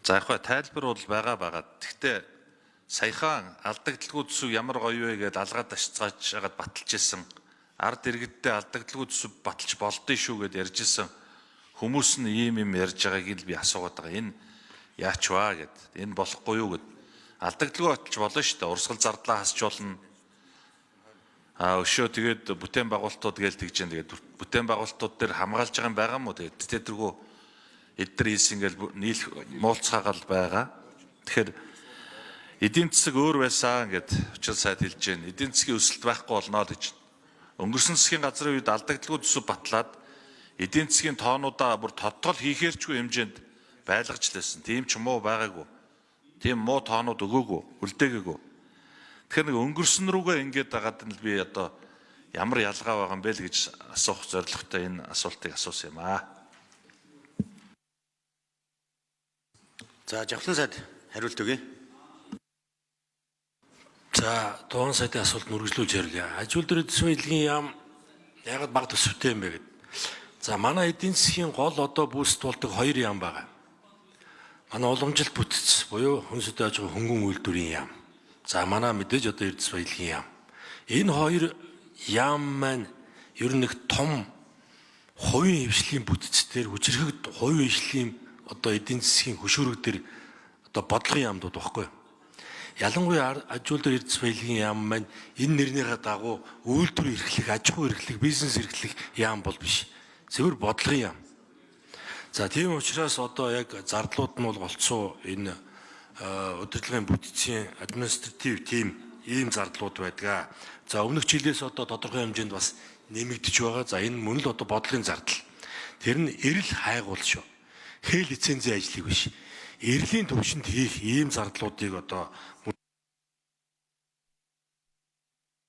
За яг хөө тайлбар бол байгаа. Гэхдээ саяхан алдагдaltaгүй төсөв ямар гоё вэ гэдээ алгаад ашцгааж хагаад баталж исэн. Ард иргэдтэй алдагдaltaгүй төсөв баталж болдсон шүү гэдээ ярьж исэн. Хүмүүс нь ийм юм ярьж байгааг л би асуугаад байгаа. Энэ яач ваа гэд. Энэ болохгүй юу гэд. Алдагдaltaгүй баталж болно шүү дээ. Урсгал зардлаа хасч болно. Өшөө тэгээд бүтээн байгуулалтууд гээл тэгж जैन. Тэгээд бүтээн байгуулалтууд дээр хамгаалж байгаа юм байгаа мó. Тэгээд тэдэргүү эдгээр хийсэн ингээл нийл муулцгаагаал байгаа. Тэгэхээр эдийн засаг өөр байсан гэд учир сайд хэлж जैन. Эдийн засгийн өсөлт байхгүй болно л гэж. Өнгөрсөн засгийн газрын үед алдагдaltaгүй төсөв батлаад эдийн засгийн тоонуудаа бүр тодтол хийхээрчгүй хэмжээнд байлгаж лээсэн. Тийм ч муу байгаагүй. Тийм муу тоонууд өгөөгүй, үлдээгээгүй. Тэгэхээр нэг өнгөрсөн рүүгээ ингээд байгаад нь би одоо ямар ялгаа байгаа юм бэ л гэж асуух зорилготой энэ асуултыг асуусан юм аа. За Жавхлан сайд хариулт өгье. За Дуун сайдын асуулт мөргөжлүүлж ярьлаа. Аж үйлдвэрийн төсвийн яам ягаад бага төсөвтэй юм бэ гэд. За манай эдийн засгийн гол одоо бүүст болдог хоёр яам байгаа. Манай уламжилт бүтц буюу хүнс үдэ аж ахуйн хөнгөн үйлдвэрийн яам. За манай мэдээж одоо Эрдэс баялагын яам. Энэ хоёр яам маань ер нь нэг том хувийн хвшлийн бүтцээр хүчрхэг хувийн хвшлийн одоо эдийн засгийн хөшүүрэг дээр одоо бодлогын яамдууд баггүй. Ялангуяа аж үйлдвэр Эрдэс баялагын яам маань энэ нэрнийхээ дагуу үйлдвэр эрхлэх, аж ахуй эрхлэх, бизнес эрхлэх яам бол биш. Зөвхөн бодлогын яам. За тийм учраас одоо яг зардлууд нь бол голцоо энэ удирдлагын бүтцийн административ тим ийм зардлууд байдаг. За өмнөх жилээс одоо тодорхой хэмжээнд бас нэмэгдэж байгаа. За энэ мөн л одоо бодлогын зардал. Тэр нь эрэл хайгуул шүү. Хэл лицензийн ажлыг биш. Эрлийн төвшөнд хийх ийм зардлуудыг одоо